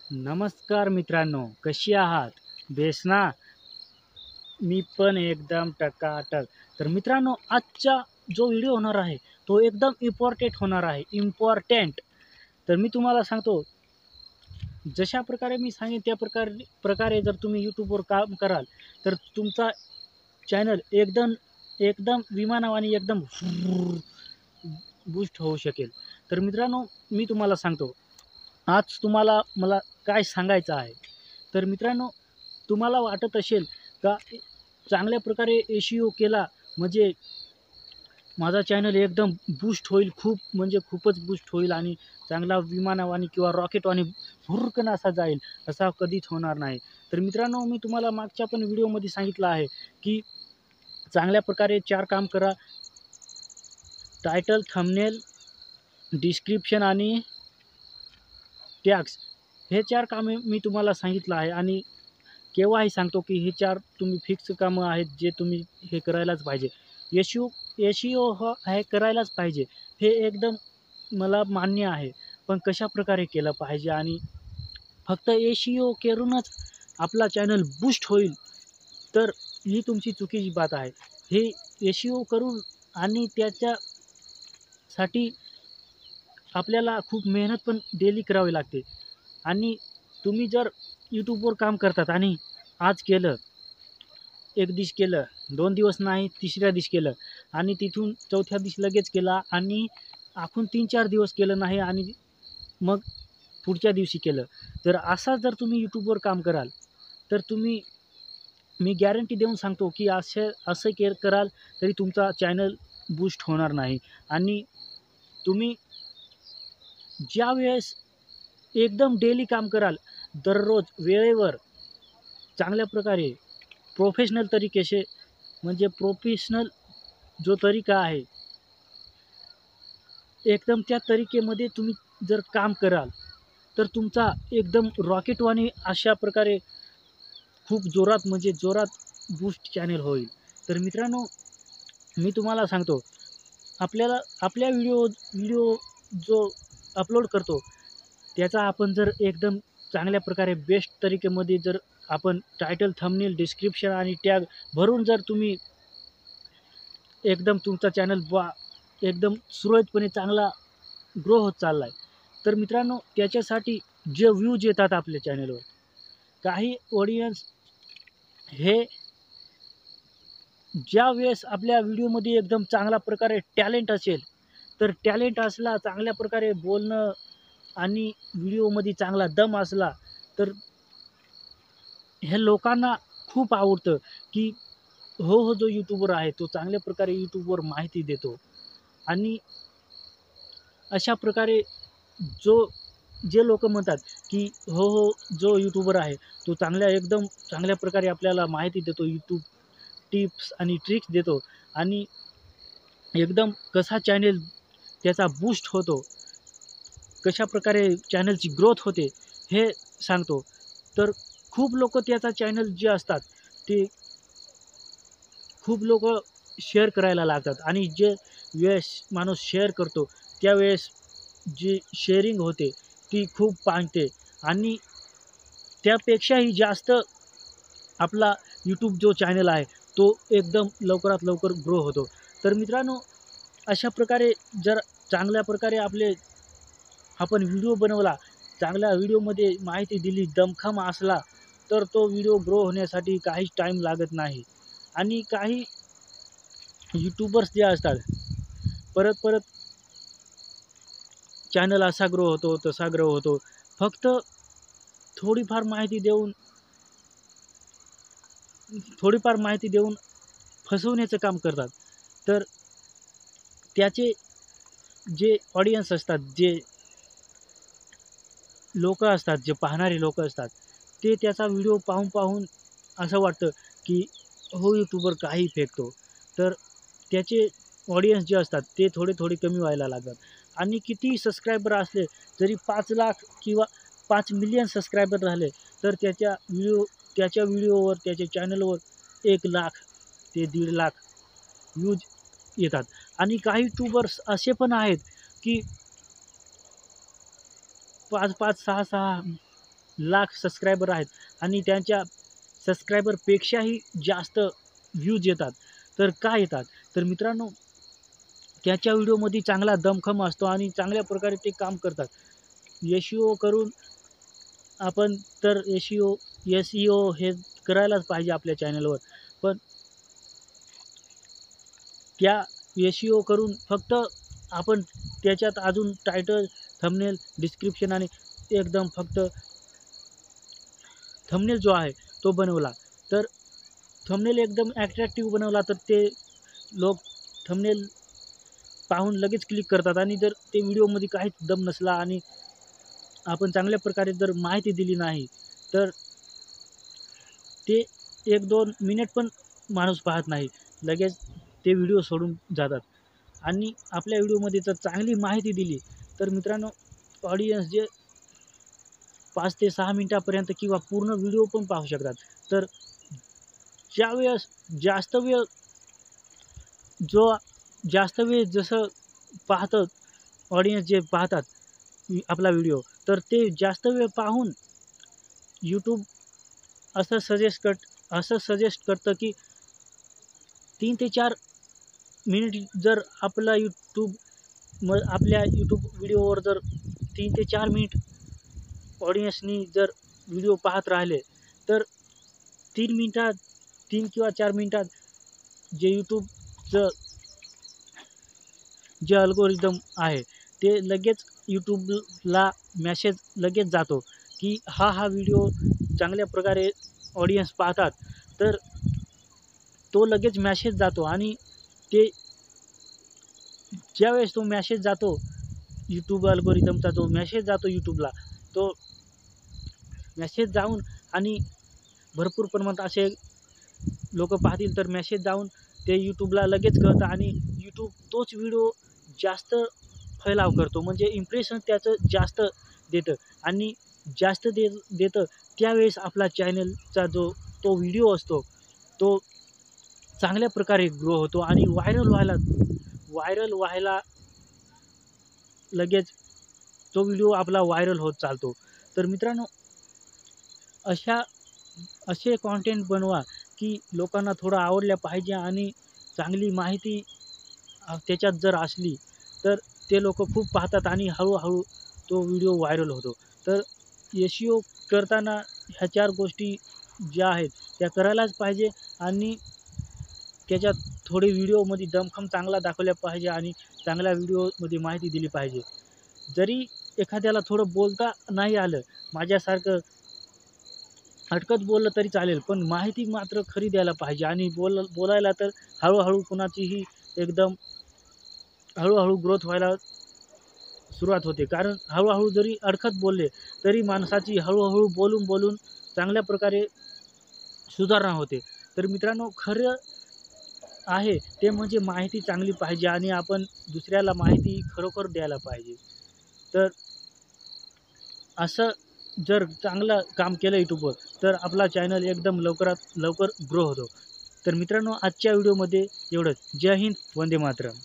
नमस्कार मित्रांनो, कशी आहात? बेस ना? मी पण एकदम टकाटक. तर मित्रांनो, आजचा जो व्हिडिओ होणार आहे, तो एकदम इम्पॉर्टंट होणार आहे. इम्पॉर्टंट. तर मी तुम्हाला सांगतो, जशा प्रकारे मी सांगेन त्या प्रकारे जर तुम्ही YouTubeवर काम कराल, तर तुमचा चॅनल एकदम एकदम विमानावानी एकदम बूस्ट होऊ शकेल. तर मित्रांनो, मी तुम्हाला सांगतो, आज तुम्हाला मला काय सांगायचं आहे. तर मित्रांनो, तुम्हाला वाटत असेल का चांगल्या प्रकारे एस-ई-ओ केला म्हणजे माझा चॅनल एकदम बूस्ट होईल, खूप म्हणजे खूपच बूस्ट होईल आणि चांगला विमानावानी किंवा रॉकेटवानी भुर्रकन असा जाईल, असा कधीच होणार नाही. तर मित्रांनो, मी तुम्हाला मागच्या पण व्हिडिओमध्ये सांगितलं आहे, की चांगल्या प्रकारे 4 काम करा. टायटल, थंबनेल, डिस्क्रिप्शन आणि टॅग्स हे 4 कामे मी तुम्हाला सांगितलं आहे आणि केव्हाही सांगतो, की हे 4 तुम्ही फिक्स कामं आहेत, जे तुम्ही हे करायलाच पाहिजे. एस-ई-ओ हे करायलाच पाहिजे. हे एकदम मला मान्य आहे. पण कशाप्रकारे केलं पाहिजे आणि फक्त एस-ई-ओ करूनच आपला चॅनल बूस्ट होईल, तर ही तुमची चुकीची बात आहे. हे एस-ई-ओ करून आणि त्याच्यासाठी आपल्याला खूप मेहनत पण डेली करावी लागते आणि तुम्ही जर YouTubeवर काम करतात आणि आज केलं, एक दिवस केलं, 2 दिवस नाही, तिसऱ्या दिवशी केलं आणि तिथून चौथ्या दिवशी लगेच केला आणि आणखीन 3-4 दिवस केलं नाही आणि मग पुढच्या दिवशी केलं. तर असा जर तुम्ही YouTubeवर काम कराल, तर मी गॅरंटी देऊन सांगतो, की असं कराल तरी तुमचा चॅनल बूस्ट होणार नाही आणि तुम्ही ज्यावेळेस एकदम डेली काम कराल, दररोज वेळेवर चांगल्या प्रकारे प्रोफेशनल तरीके से म्हणजे प्रोफेशनल जो तरीका आहे, एकदम त्या तरीकेमध्ये तुम्ही जर काम कराल, तर तुमचा एकदम रॉकेटवाणी अशा प्रकारे खूप जोरात म्हणजे जोरात बूस्ट चॅनल होईल. तर मित्रांनो, मी तुम्हाला सांगतो, आपल्याला आपल्या व्हिडिओ जो अपलोड करतो, त्याचा आपण जर एकदम चांगल्या प्रकारे बेस्ट तरीकेमध्ये जर आपण टायटल, थंबनेल, डिस्क्रिप्शन आणि टॅग भरून जर तुम्ही एकदम तुमचा चॅनल एकदम सुरळीतपणे चांगला ग्रो होत चालला आहे. तर मित्रांनो, त्याच्यासाठी जे व्ह्यूज येतात आपल्या चॅनलवर, काही ऑडियन्स हे ज्यावेळेस आपल्या व्हिडिओमध्ये एकदम चांगल्या प्रकारे टॅलेंट असेल, तर टॅलेंट असला, चांगल्या प्रकारे बोलणं आणि व्हिडिओमध्ये चांगला दम असला, तर हे लोकांना खूप आवडतं, की हो, जो यूट्यूबर आहे, तो चांगल्या प्रकारे यूट्यूबवर माहिती देतो आणि अशा प्रकारे जो जे लोकं म्हणतात, की जो यूट्यूबर आहे, तो एकदम चांगल्या प्रकारे आपल्याला माहिती देतो. यूट्यूब टिप्स आणि ट्रिक्स देतो आणि एकदम कसा चॅनल त्याचा बूस्ट होतो, कशाप्रकारे चॅनलची ग्रोथ होते, हे सांगतो. तर खूप लोकं त्याचा चॅनल जे असतात, ते खूप लोकं शेअर करायला लागतात आणि जे वेळेस माणूस शेअर करतो, त्यावेळेस जी शेअरिंग होते, ती खूप पांगते आणि त्यापेक्षाही जास्त आपला यूट्यूब जो चॅनल आहे, तो एकदम लवकरात लवकर ग्रो होतो. तर मित्रांनो, अशा प्रकारे जर चांगल्या प्रकारे आपण व्हिडिओ बनवला, चांगल्या व्हिडिओमध्ये माहिती दिली, दमखम असला, तर तो व्हिडिओ ग्रो होण्यासाठी काहीच टाईम लागत नाही. आणि काही यूट्यूबर्स जे असतात, परत चॅनल असा ग्रो होतो, तसा ग्रो होतो. फक्त थोडीफार माहिती देऊन थोडीफार माहिती देऊन फसवण्याचं काम करतात. तर त्याचे जे ऑडियन्स असतात, जे लोकं असतात, जे पाहणारे लोकं असतात, ते त्याचा व्हिडिओ पाहून असं वाटतं, की हो यूट्यूबर काही फेकतो. तर त्याचे ऑडियन्स जे असतात, ते थोडे कमी व्हायला लागतात आणि कितीही सबस्क्रायबर असले, जरी 5,00,000 किंवा 5,000,000 सबस्क्रायबर राहिले, तर त्याच्या व्हिडिओवर, त्याच्या चॅनलवर 1,00,000 ते 1,50,000 व्ह्यूज येतात आणि काही यूट्यूबर्स असे पण आहेत, की 5-5, 6-6 लाख सबस्क्रायबर आहेत आणि त्यांच्या सबस्क्रायबरपेक्षाही जास्त व्ह्यूज येतात. तर का येतात? तर मित्रांनो, त्याच्या व्हिडिओमध्ये चांगला दमखम असतो आणि चांगल्या प्रकारे ते काम करतात. एस-ई-ओ करून आपण तर एस-ई-ओ हे करायलाच पाहिजे आपल्या चॅनलवर. पण त्या एस-ई-ओ करून फक्त आपण त्याच्यात अजून टायटल, थंबनेल, डिस्क्रिप्शन आणि एकदम फक्त थंबनेल जो आहे तो बनवला, तर थंबनेल एकदम अट्रॅक्टिव्ह बनवला तर ते लोक थंबनेल पाहून लगेच क्लिक करतात. आणि जर ते व्हिडिओमध्ये काहीच दम नसला आणि आपण चांगल्या प्रकारे जर माहिती दिली नाही, तर ते 1-2 मिनिट पण माणूस पाहत नाही. लगेच ते व्हिडिओ सोडून जातात. आणि आपल्या व्हिडिओमध्ये जर चांगली माहिती दिली, तर मित्रांनो, ऑडियन्स जे 5 ते 6 मिनिटापर्यंत किंवा पूर्ण व्हिडिओ पण पाहू शकतात. तर ज्यावेळेस जास्त वेळ जो जास्त वेळ जसं पाहतं ऑडियन्स जे पाहतात आपला व्हिडिओ, तर ते जास्त वेळ पाहून यूट्यूब असं सजेस्ट करतं की 3 ते 4 मिनिट जर आपल्या यूट्यूब व्हिडिओवर जर 3 ते 4 मिनिट ऑडियन्सनी जर व्हिडिओ पाहत राहिले, तर 3 किंवा 4 मिनिटात जे यूट्यूबचं जे अल्गोरिदम आहे, ते लगेच यूट्यूबला मेसेज लगेच जातो की हा व्हिडिओ चांगल्या प्रकारे ऑडियन्स पाहतात. तर तो लगेच मेसेज जातो आणि ते ज्यावेळेस तो मेसेज जातो, यूट्यूब अल्गोरिदमचा जो मेसेज जातो यूट्यूबला, तो मेसेज जाऊन आणि भरपूर प्रमाणात असे लोक पाहतील, तर मेसेज जाऊन ते यूट्यूबला लगेच कळतं आणि यूट्यूब तोच व्हिडिओ जास्त फैलाव करतो. म्हणजे इम्प्रेशन त्याचं जास्त देतं आणि जास्त देतं त्यावेळेस आपला चॅनलचा तो व्हिडिओ असतो, तो चांगल्या प्रकारे ग्रो होतो आणि व्हायरल व्हायला लगेच तो व्हिडिओ आपला व्हायरल होत चालतो. तर मित्रांनो, असे कॉन्टेंट बनवा की लोकांना थोडं आवडल्या पाहिजे आणि चांगली माहिती त्याच्यात जर असली, तर ते लोकं खूप पाहतात आणि हळूहळू तो व्हिडिओ व्हायरल होतो. तर एस-ई-ओ करताना ह्या 4 गोष्टी ज्या आहेत त्या करायलाच पाहिजे आणि त्याच्यात थोडी व्हिडिओमध्ये दमखम चांगला दाखवल्या पाहिजे आणि चांगल्या व्हिडिओमध्ये माहिती दिली पाहिजे. जरी एखाद्याला थोडं बोलता नाही आलं, माझ्यासारखं अटकत बोललं तरी चालेल, पण माहिती मात्र खरी द्यायला पाहिजे आणि बोलायला तर हळूहळू कुणाचीही एकदम हळूहळू ग्रोथ व्हायला सुरुवात होते. कारण हळूहळू जरी अडखत बोलले, तरी माणसाची हळूहळू बोलून चांगल्या प्रकारे सुधारणा होते. तर मित्रांनो, खरं आहे ते म्हणजे माहिती चांगली पाहिजे आणि आपण दुसऱ्याला माहिती खरोखर द्यायला पाहिजे. तर असं जर चांगलं काम केलं यूट्यूबवर, तर आपला चॅनल एकदम लवकरात लवकर ग्रो होतो. तर मित्रांनो, आजच्या व्हिडिओमध्ये एवढंच. जय हिंद, वंदे मातरम.